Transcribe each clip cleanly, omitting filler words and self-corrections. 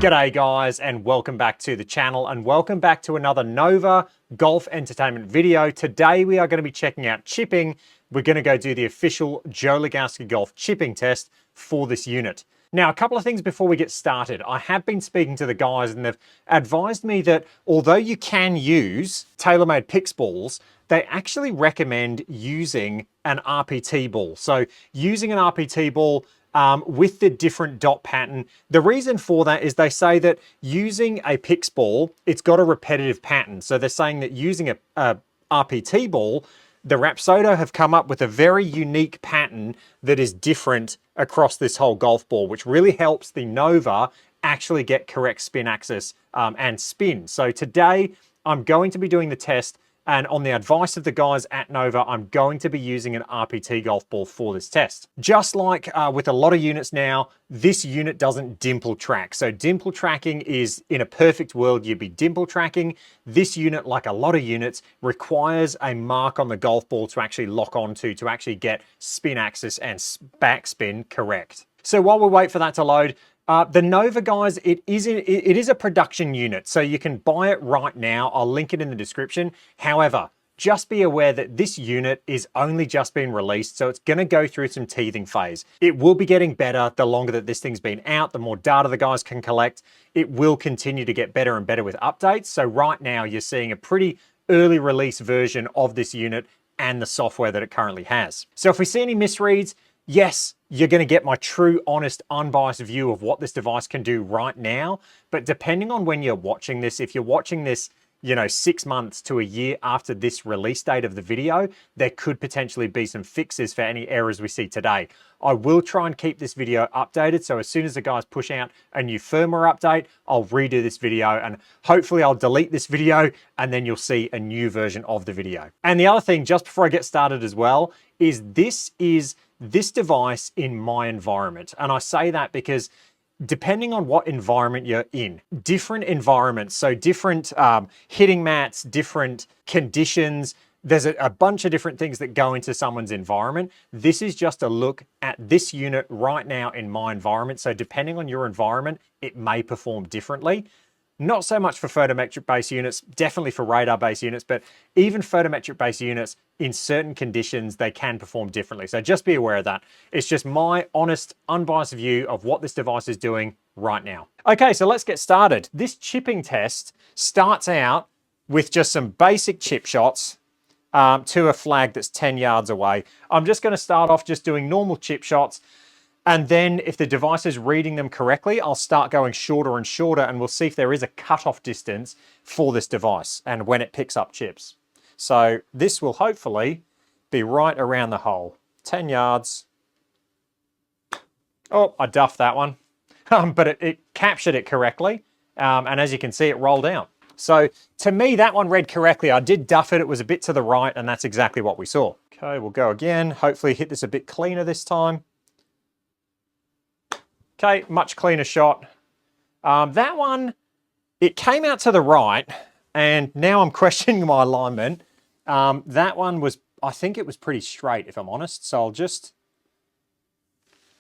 G'day guys, and welcome back to the channel, and welcome back to another Nova Golf Entertainment video. Today we are going to be checking out chipping. We're going to go do the official Joe Lagowski golf chipping test for this unit. Now, a couple of things before we get started. I have been speaking to the guys and they've advised me that although you can use TaylorMade Pix balls, they actually recommend using an RPT ball. So using an RPT ball with the different dot pattern. The reason for that is they say that using a Pix ball, it's got a repetitive pattern. So they're saying that using a RPT ball, the Rapsodo have come up with a very unique pattern that is different across this whole golf ball, which really helps the Nova actually get correct spin axis and spin. So today I'm going to be doing the test, and on the advice of the guys at Nova, I'm going to be using an RPT golf ball for this test. Just like with a lot of units now, this unit doesn't dimple track. So dimple tracking is, in a perfect world, you'd be dimple tracking. This unit, like a lot of units, requires a mark on the golf ball to actually lock onto, to actually get spin axis and backspin correct. So while we wait for that to load, the Nova, guys, it is a production unit, so you can buy it right now. I'll link it in the description. However, just be aware that this unit is only just been released, so it's going to go through some teething phase. It will be getting better the longer that this thing's been out, the more data the guys can collect. It will continue to get better and better with updates. So right now you're seeing a pretty early release version of this unit and the software that it currently has. So if we see any misreads, yes, you're going to get my true, honest, unbiased view of what this device can do right now. But depending on when you're watching this, if you're watching this, 6 months to a year after this release date of the video, there could potentially be some fixes for any errors we see today. I will try and keep this video updated, so as soon as the guys push out a new firmware update, I'll redo this video, and hopefully I'll delete this video and then you'll see a new version of the video. And the other thing, just before I get started as well, is this device in my environment. And I say that because depending on what environment you're in, different environments, so different hitting mats, different conditions, there's a bunch of different things that go into someone's environment. This is just a look at this unit right now in my environment. So depending on your environment, it may perform differently. Not so much for photometric-based units, definitely for radar-based units, but even photometric-based units, in certain conditions, they can perform differently. So just be aware of that. It's just my honest, unbiased view of what this device is doing right now. Okay, so let's get started. This chipping test starts out with just some basic chip shots to a flag that's 10 yards away. I'm just going to start off just doing normal chip shots. And then if the device is reading them correctly, I'll start going shorter and shorter, and we'll see if there is a cutoff distance for this device and when it picks up chips. So this will hopefully be right around the hole. 10 yards. Oh, I duffed that one. But it captured it correctly. And as you can see, it rolled out. So to me, that one read correctly. I did duff it. It was a bit to the right, and that's exactly what we saw. Okay, we'll go again. Hopefully hit this a bit cleaner this time. Okay, much cleaner shot. That one, it came out to the right, and now I'm questioning my alignment. That one was, I think it was pretty straight, if I'm honest. So I'll just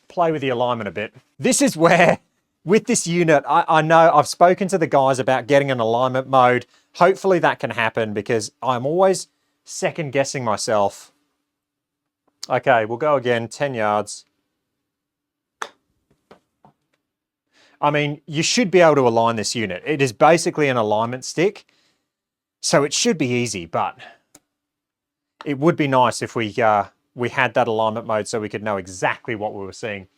play with the alignment a bit. This is where, with this unit, I know I've spoken to the guys about getting an alignment mode. Hopefully that can happen, because I'm always second guessing myself. Okay, we'll go again, 10 yards. I mean, you should be able to align this unit. It is basically an alignment stick, so it should be easy, but it would be nice if we had that alignment mode so we could know exactly what we were seeing.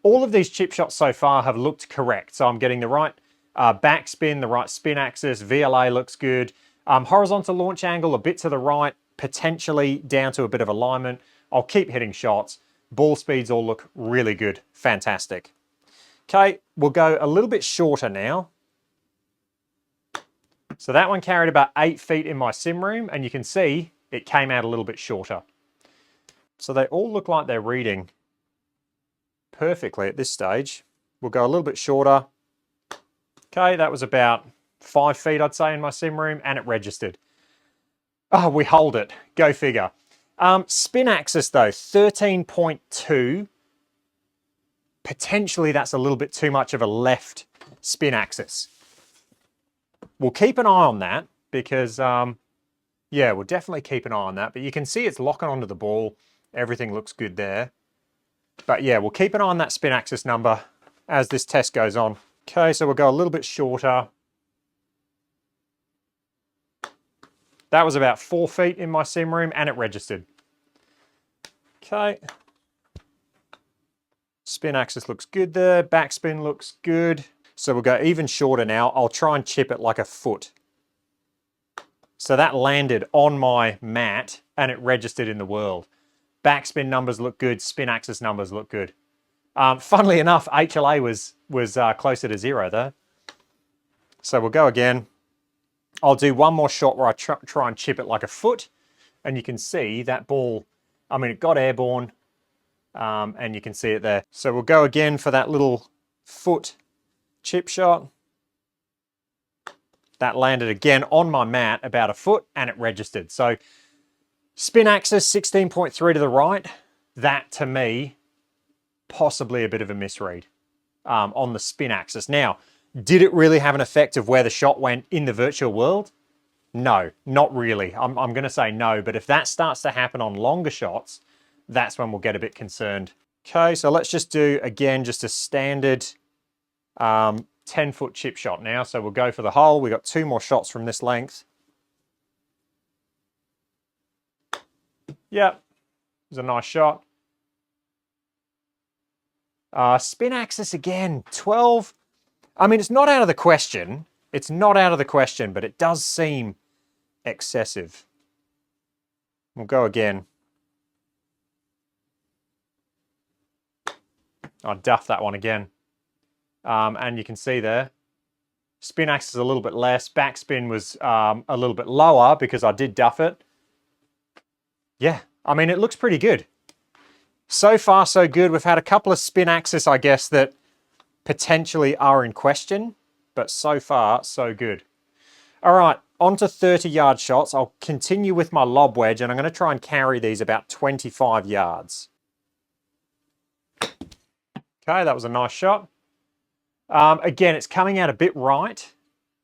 All of these chip shots so far have looked correct, so I'm getting the right backspin, the right spin axis, VLA looks good. Horizontal launch angle, a bit to the right, potentially down to a bit of alignment. I'll keep hitting shots. Ball speeds all look really good, fantastic. Okay, we'll go a little bit shorter now. So that one carried about 8 feet in my sim room, and you can see it came out a little bit shorter. So they all look like they're reading perfectly at this stage. We'll go a little bit shorter. Okay, that was about 5 feet, I'd say, in my sim room, and it registered. Oh, we hold it. Go figure. Spin axis, though, 13.2. Potentially that's a little bit too much of a left spin axis. We'll keep an eye on that because, yeah, we'll definitely keep an eye on that. But you can see it's locking onto the ball. Everything looks good there. But yeah, we'll keep an eye on that spin axis number as this test goes on. Okay, so we'll go a little bit shorter. That was about 4 feet in my sim room and it registered. Okay. Spin axis looks good there. Backspin looks good. So we'll go even shorter now. I'll try and chip it like a foot. So that landed on my mat and it registered in the world. Backspin numbers look good. Spin axis numbers look good. Funnily enough, HLA was closer to 0 though. So we'll go again. I'll do one more shot where I try and chip it like a foot. And you can see that ball, I mean, it got airborne. And you can see it there. So we'll go again for that little foot chip shot. That landed again on my mat about a foot and it registered. So spin axis 16.3 to the right. That to me, possibly a bit of a misread on the spin axis. Now, did it really have an effect of where the shot went in the virtual world? No, not really. I'm going to say no, but if that starts to happen on longer shots, that's when we'll get a bit concerned. Okay, so let's just do, again, just a standard 10-foot chip shot now. So we'll go for the hole. We've got 2 more shots from this length. Yep, it was a nice shot. Spin axis again, 12. I mean, it's not out of the question. It's not out of the question, but it does seem excessive. We'll go again. I'll duff that one again. And you can see there, spin axis a little bit less. Backspin was a little bit lower because I did duff it. Yeah, I mean, it looks pretty good. So far, so good. We've had a couple of spin axis, I guess, that potentially are in question, but so far, so good. All right, on to 30-yard shots. I'll continue with my lob wedge, and I'm going to try and carry these about 25 yards. Okay, that was a nice shot. Again, it's coming out a bit right.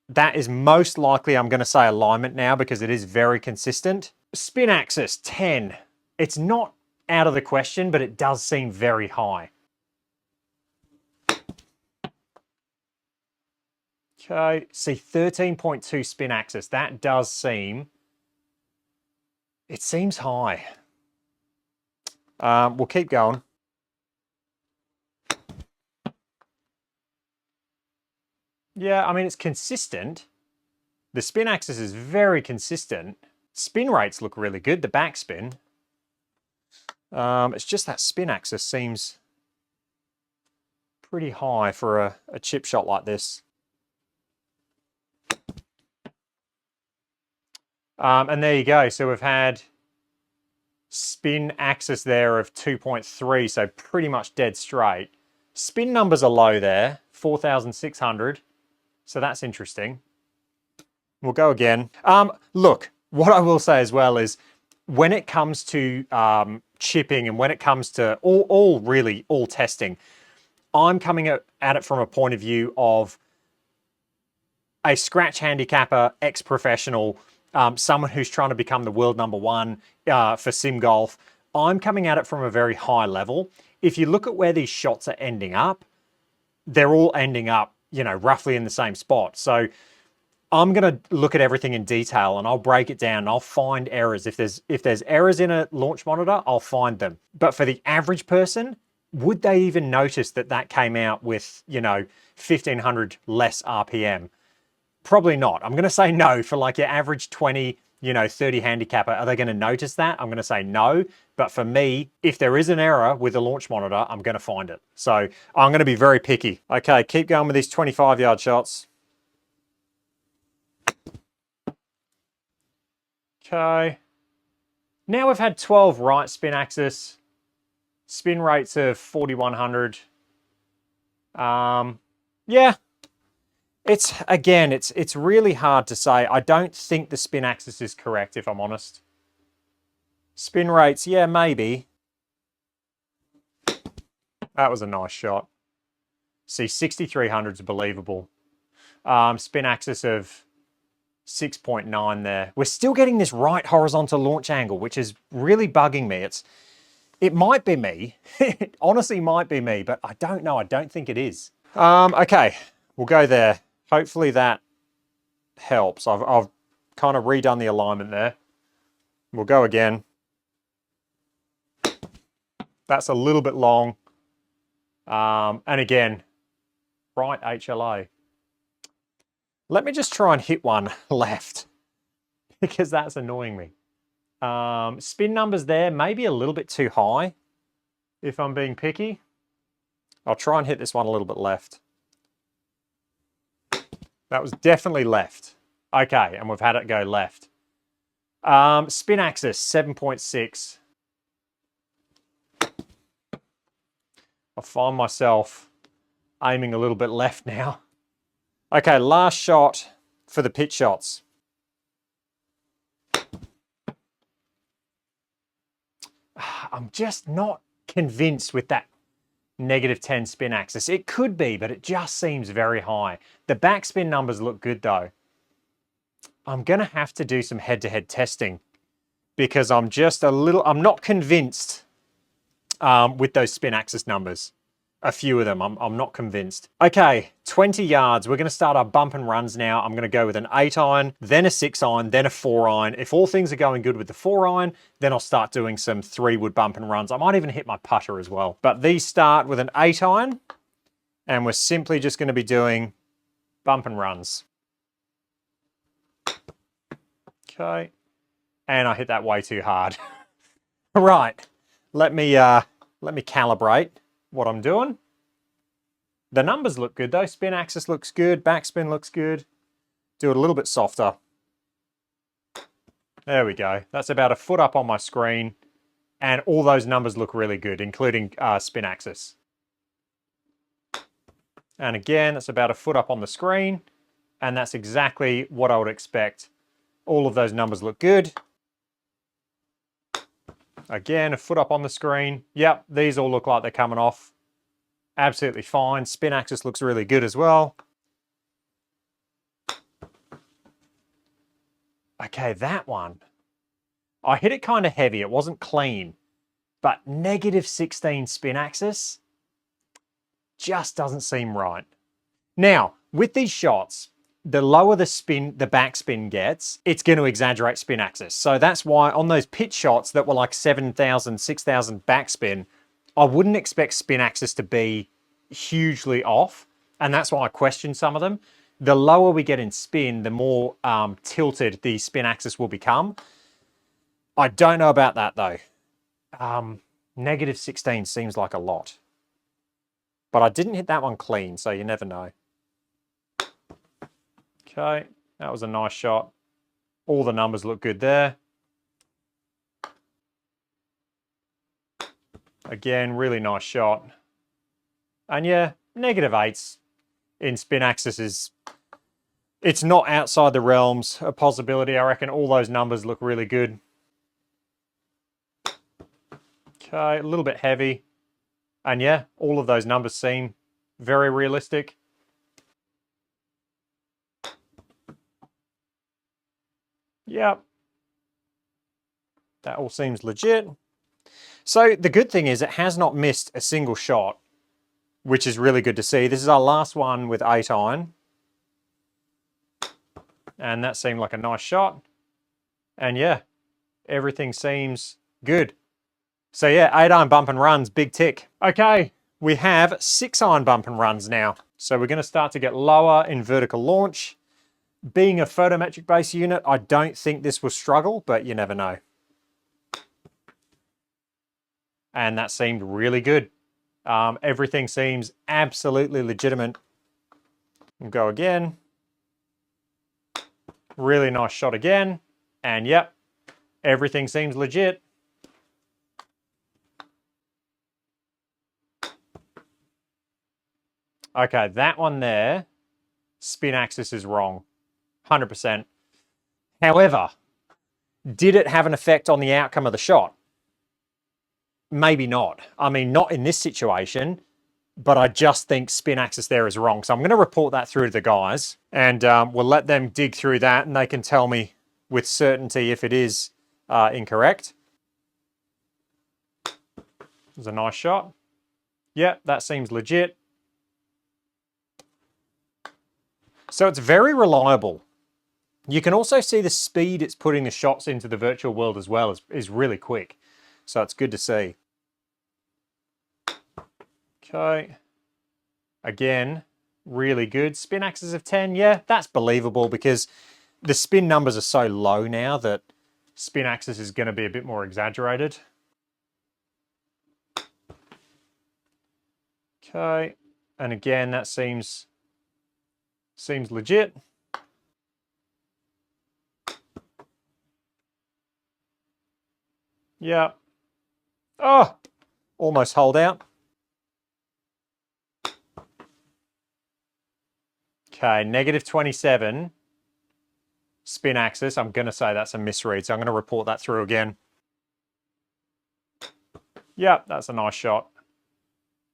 That is most likely, I'm going to say alignment now because it is very consistent. Spin axis, 10. It's not out of the question, but it does seem very high. Okay, see 13.2 spin axis. That does seem, it seems high. We'll keep going. Yeah, I mean, it's consistent. The spin axis is very consistent. Spin rates look really good, the backspin. It's just that spin axis seems pretty high for a chip shot like this. And there you go. So we've had spin axis there of 2.3, so pretty much dead straight. Spin numbers are low there, 4,600. So that's interesting. We'll go again. Look, what I will say as well is when it comes to chipping and when it comes to all testing, I'm coming at it from a point of view of a scratch handicapper, ex-professional, someone who's trying to become the world #1 for sim golf. I'm coming at it from a very high level. If you look at where these shots are ending up, they're all ending up, you know, roughly in the same spot. So I'm going to look at everything in detail and I'll break it down and I'll find errors. If there's errors in a launch monitor, I'll find them. But for the average person, would they even notice that that came out with, you know, 1,500 less RPM? Probably not. I'm going to say no. For like your average 20, you know, 30 handicapper, are they going to notice that? I'm going to say no. But for me, if there is an error with a launch monitor, I'm going to find it. So I'm going to be very picky. Okay, keep going with these 25-yard shots. Okay. Now we've had 12 right spin axis. Spin rates of 4,100. Yeah. It's really hard to say. I don't think the spin axis is correct, if I'm honest. Spin rates, yeah, maybe. That was a nice shot. See, 6,300 is believable. Spin axis of 6.9 there. We're still getting this right horizontal launch angle, which is really bugging me. It might be me. It honestly might be me, but I don't know. I don't think it is. Okay, we'll go there. Hopefully that helps. I've kind of redone the alignment there. We'll go again. That's a little bit long. And again, right HLA. Let me just try and hit one left because that's annoying me. Spin numbers there, maybe a little bit too high if I'm being picky. I'll try and hit this one a little bit left. That was definitely left. Okay, and we've had it go left. Spin axis, 7.6. I find myself aiming a little bit left now. Okay, last shot for the pitch shots. I'm just not convinced with that -10 spin axis. It could be, but it just seems very high. The backspin numbers look good though. I'm gonna have to do some head-to-head testing because I'm not convinced with those spin axis numbers. A few of them, I'm not convinced. Okay, 20 yards. We're going to start our bump and runs now. I'm going to go with an 8-iron, then a 6-iron, then a 4-iron. If all things are going good with the 4-iron, then I'll start doing some 3-wood bump and runs. I might even hit my putter as well. But these start with an 8-iron, and we're simply just going to be doing bump and runs. Okay, and I hit that way too hard. Right, let me calibrate what I'm doing. The numbers look good though. Spin axis looks good. Backspin looks good. Do it a little bit softer. There we go. That's about a foot up on my screen. And all those numbers look really good, including spin axis. And again, that's about a foot up on the screen. And that's exactly what I would expect. All of those numbers look good. Again, a foot up on the screen. Yep, these all look like they're coming off. Absolutely fine. Spin axis looks really good as well. Okay, that one. I hit it kind of heavy. It wasn't clean. But -16 spin axis just doesn't seem right. Now, with these shots, the lower the backspin gets, it's going to exaggerate spin axis. So that's why on those pitch shots that were like 7,000, 6,000 backspin, I wouldn't expect spin axis to be hugely off. And that's why I question some of them. The lower we get in spin, the more tilted the spin axis will become. I don't know about that though. -16 seems like a lot. But I didn't hit that one clean, so you never know. Okay, that was a nice shot. All the numbers look good there. Again, really nice shot. And yeah, -8s in spin axis it's not outside the realms of possibility. I reckon all those numbers look really good. Okay, a little bit heavy. And yeah, all of those numbers seem very realistic. Yep. That all seems legit. So the good thing is it has not missed a single shot, which is really good to see. This is our last one with 8-iron. And that seemed like a nice shot. And yeah, everything seems good. So yeah, 8-iron bump and runs, big tick. Okay, we have 6-iron bump and runs now. So we're going to start to get lower in vertical launch. Being a photometric base unit, I don't think this will struggle, but you never know. And that seemed really good. Everything seems absolutely legitimate. We'll go again. Really nice shot again. And yep, everything seems legit. Okay, that one there, spin axis is wrong, 100%. However, did it have an effect on the outcome of the shot? Maybe not. I mean, not in this situation, but I just think spin axis there is wrong. So I'm going to report that through to the guys, and we'll let them dig through that, and they can tell me with certainty if it is incorrect. It was a nice shot. Yep, that seems legit. So it's very reliable. You can also see the speed it's putting the shots into the virtual world as well is really quick. So it's good to see. Okay. Again, really good. Spin axis of 10, yeah, that's believable because the spin numbers are so low now that spin axis is going to be a bit more exaggerated. Okay, and again, that seems legit. Yeah. Oh, almost hold out. Okay, negative 27. Spin axis. I'm going to say that's a misread, so I'm going to report that through again. Yep, that's a nice shot.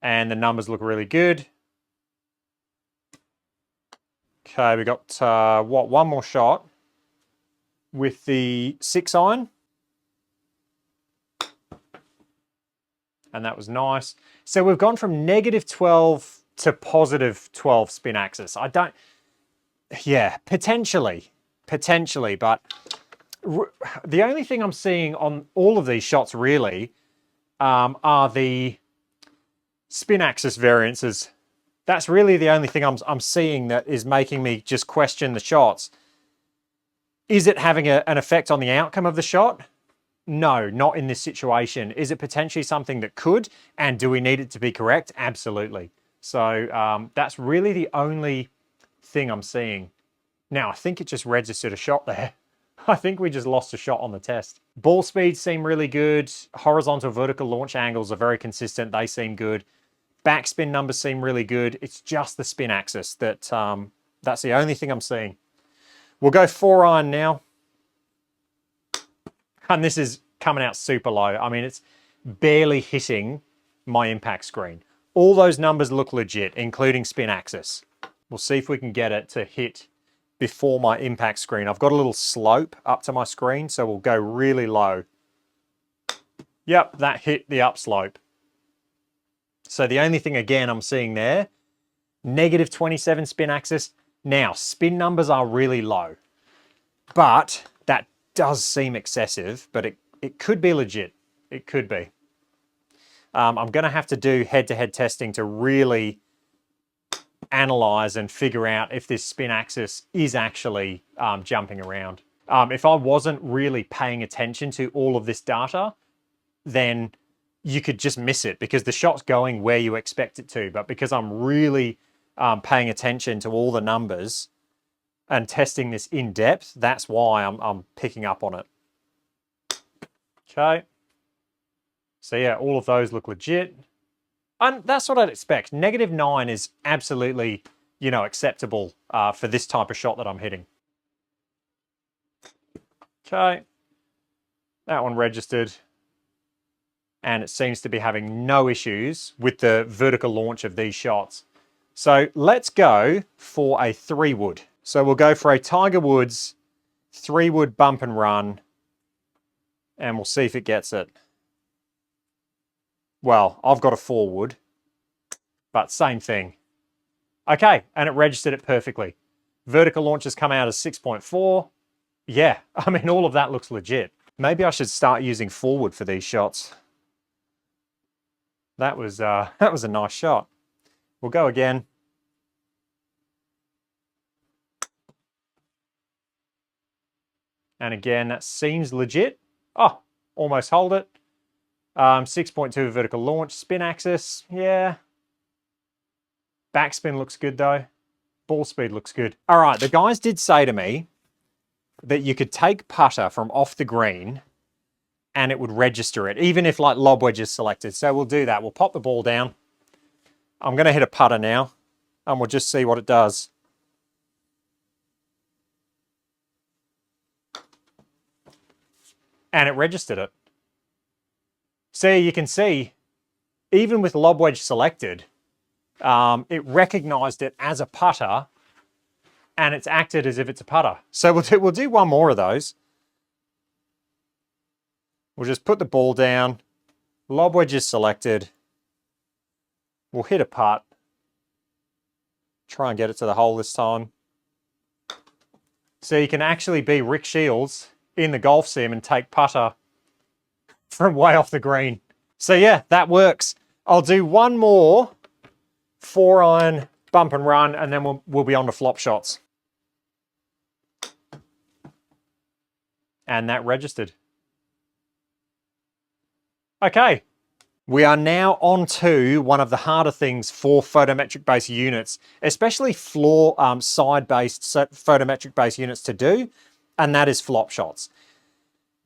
And the numbers look really good. Okay, we got, one more shot with the 6-iron. And that was nice. So we've gone from negative 12 to positive 12 spin axis. Yeah, potentially, but the only thing I'm seeing on all of these shots really are the spin axis variances. That's really the only thing I'm seeing that is making me just question the shots. Is it having an effect on the outcome of the shot? No, not in this situation. Is it potentially something that could? And do we need it to be correct? Absolutely. So that's really the only thing I'm seeing. Now, I think it just registered a shot there. I think we just lost a shot on the test. Ball speeds seem really good. Horizontal, vertical launch angles are very consistent. They seem good. Backspin numbers seem really good. It's just the spin axis that's the only thing I'm seeing. We'll go 4-iron now. And this is coming out super low. I mean, it's barely hitting my impact screen. All those numbers look legit, including spin axis. We'll see if we can get it to hit before my impact screen. I've got a little slope up to my screen, so we'll go really low. Yep, that hit the upslope. So the only thing, again, I'm seeing there, negative 27 spin axis. Now, spin numbers are really low, but that does seem excessive, but it could be legit. It could be. I'm going to have to do head-to-head testing to really analyze and figure out if this spin axis is actually jumping around. If I wasn't really paying attention to all of this data, then you could just miss it because the shot's going where you expect it to. But because I'm really paying attention to all the numbers and testing this in depth, that's why I'm picking up on it. Okay. So yeah, all of those look legit. And that's what I'd expect. Negative 9 is absolutely, acceptable for this type of shot that I'm hitting. Okay. That one registered. And it seems to be having no issues with the vertical launch of these shots. So let's go for a 3-wood. So we'll go for a Tiger Woods 3-wood bump and run, and we'll see if it gets it. Well, I've got a 4-wood, but same thing. Okay, and it registered it perfectly. Vertical launch has come out as 6.4. Yeah, I mean, all of that looks legit. Maybe I should start using 4-wood for these shots. That was a nice shot. We'll go again. And again, that seems legit. Oh, almost hold it. 6.2 vertical launch. Spin axis, yeah. Backspin looks good though. Ball speed looks good. All right, the guys did say to me that you could take putter from off the green and it would register it, even if like lob wedge is selected. So we'll do that. We'll pop the ball down. I'm going to hit a putter now, and we'll just see what it does. And it registered it. See, you can see, even with lob wedge selected, it recognized it as a putter and it's acted as if it's a putter. So we'll do one more of those. We'll just put the ball down, lob wedge is selected. We'll hit a putt. Try and get it to the hole this time. So you can actually be Rick Shields in the golf sim and take putter from way off the green. So yeah, that works. I'll do one more 4-iron bump and run, and then we'll be on to flop shots. And that registered. Okay, we are now on to one of the harder things for photometric-based units, especially floor side-based photometric-based units to do, and that is flop shots.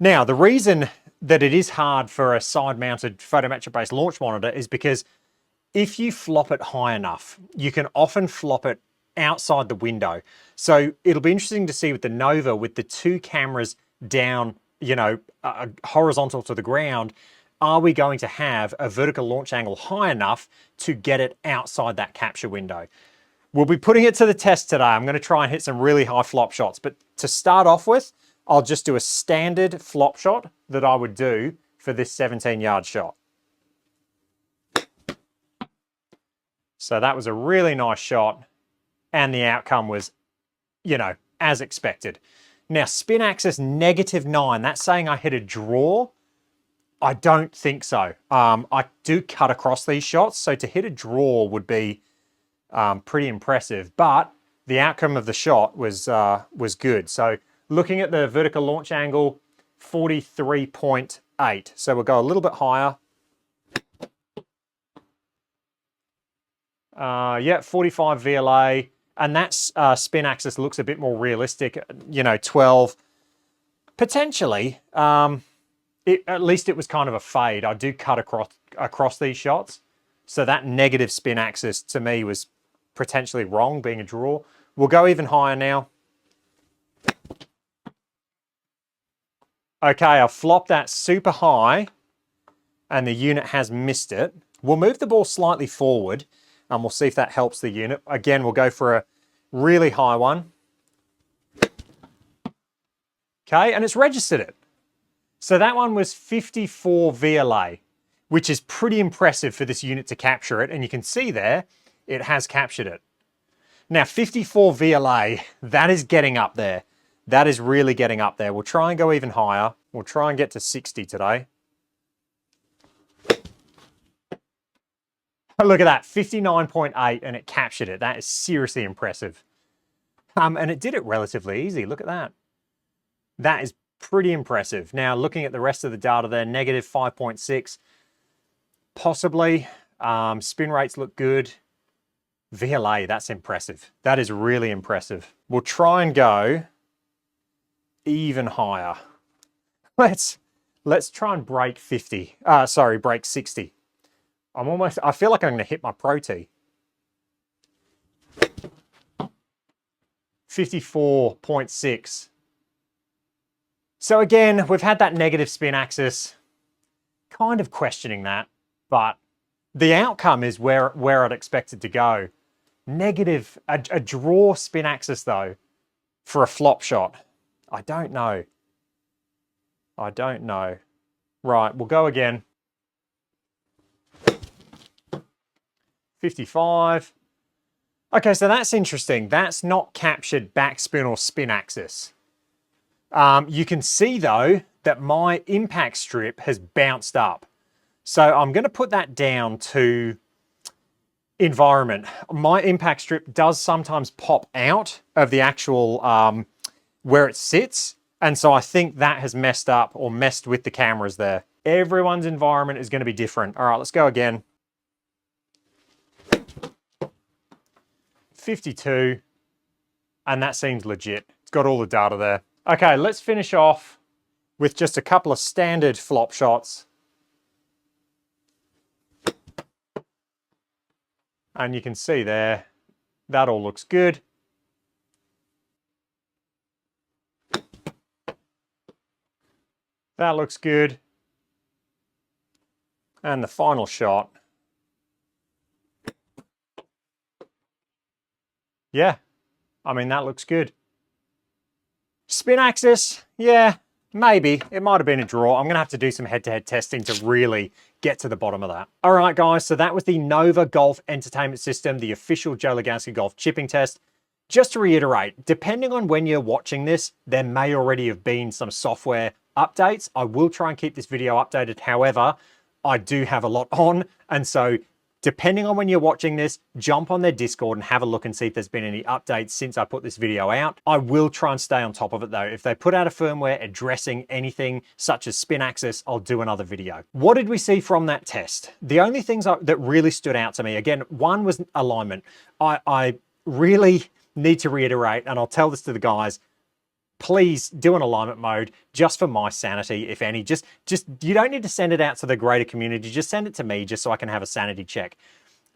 Now, the reason that it is hard for a side-mounted photometric-based launch monitor is because if you flop it high enough, you can often flop it outside the window. So it'll be interesting to see with the Nova, with the two cameras down, you know, horizontal to the ground, are we going to have a vertical launch angle high enough to get it outside that capture window? We'll be putting it to the test today. I'm going to try and hit some really high flop shots, but to start off with, I'll just do a standard flop shot that I would do for this 17-yard shot. So that was a really nice shot, and the outcome was, you know, as expected. Now, spin axis -9, that's saying I hit a draw. I don't think so. I do cut across these shots, so to hit a draw would be pretty impressive, but the outcome of the shot was good. So looking at the vertical launch angle, 43.8. So we'll go a little bit higher. Yeah, 45 VLA, and that spin axis looks a bit more realistic, you know, 12. Potentially, at least it was kind of a fade. I do cut across these shots, so that negative spin axis to me was potentially wrong, being a draw. We'll go even higher now. Okay, I've flopped that super high, and the unit has missed it. We'll move the ball slightly forward, and we'll see if that helps the unit. Again, we'll go for a really high one. Okay, and it's registered it. So that one was 54 VLA, which is pretty impressive for this unit to capture it. And you can see there, it has captured it. Now, 54 VLA, that is getting up there. That is really getting up there. We'll try and go even higher. We'll try and get to 60 today. Look at that, 59.8, and it captured it. That is seriously impressive. And it did it relatively easy. Look at that. That is pretty impressive. Now, looking at the rest of the data there, -5.6, possibly. Spin rates look good. VLA, that's impressive. That is really impressive. We'll try and go even higher. Let's try and break 50. Break 60. I feel like I'm going to hit my Pro T. 54.6. So again, we've had that negative spin axis, kind of questioning that, but the outcome is where I'd expect it to go. Negative, a draw spin axis though, for a flop shot. I don't know. I don't know. Right, we'll go again. 55. Okay, so that's interesting. That's not captured backspin or spin axis. You can see though that my impact strip has bounced up. So I'm going to put that down to environment. My impact strip does sometimes pop out of the actual where it sits. And so I think that has messed up or messed with the cameras there. Everyone's environment is going to be different. All right, let's go again. 52, and that seems legit. It's got all the data there. Okay, let's finish off with just a couple of standard flop shots. And you can see there, that all looks good. That looks good. And the final shot. Yeah, I mean, that looks good. Spin axis, yeah, maybe. It might have been a draw. I'm going to have to do some head-to-head testing to really get to the bottom of that. All right, guys, so that was the Nova Golf Entertainment System, the official Joe Lagowski golf chipping test. Just to reiterate, depending on when you're watching this, there may already have been some software updates. I will try and keep this video updated. However, I do have a lot on, and so depending on when you're watching this, jump on their Discord and have a look and see if there's been any updates since I put this video out. I will try and stay on top of it though. If they put out a firmware addressing anything such as spin axis, I'll do another video. What did we see from that test? The only things that really stood out to me, again, one was alignment. I really need to reiterate, and I'll tell this to the guys, please do an alignment mode just for my sanity, if any. Just you don't need to send it out to the greater community. Just send it to me just so I can have a sanity check.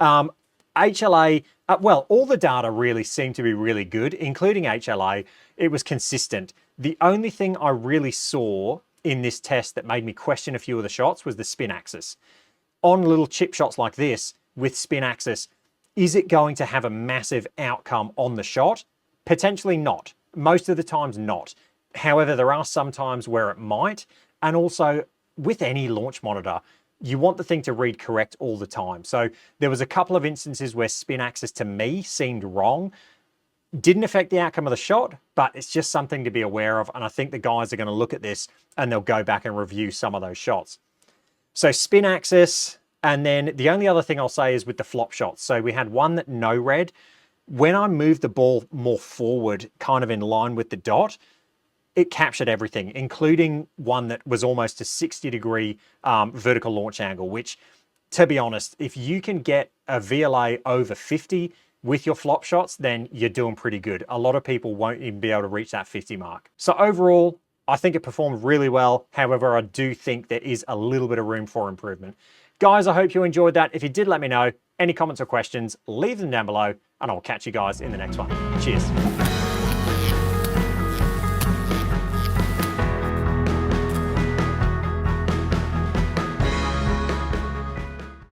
HLA, well, all the data really seemed to be really good, including HLA. It was consistent. The only thing I really saw in this test that made me question a few of the shots was the spin axis. On little chip shots like this with spin axis, is it going to have a massive outcome on the shot? Potentially not. Most of the times not. However, there are some times where it might. And also with any launch monitor, you want the thing to read correct all the time. So there was a couple of instances where spin axis to me seemed wrong. Didn't affect the outcome of the shot, but it's just something to be aware of. And I think the guys are going to look at this and they'll go back and review some of those shots. So spin axis. And then the only other thing I'll say is with the flop shots. So we had one that no read. When I moved the ball more forward, kind of in line with the dot, it captured everything, including one that was almost a 60-degree vertical launch angle, which, to be honest, if you can get a VLA over 50 with your flop shots, then you're doing pretty good. A lot of people won't even be able to reach that 50 mark. So overall, I think it performed really well. However, I do think there is a little bit of room for improvement. Guys, I hope you enjoyed that. If you did, let me know. Any comments or questions, leave them down below, and I'll catch you guys in the next one. Cheers.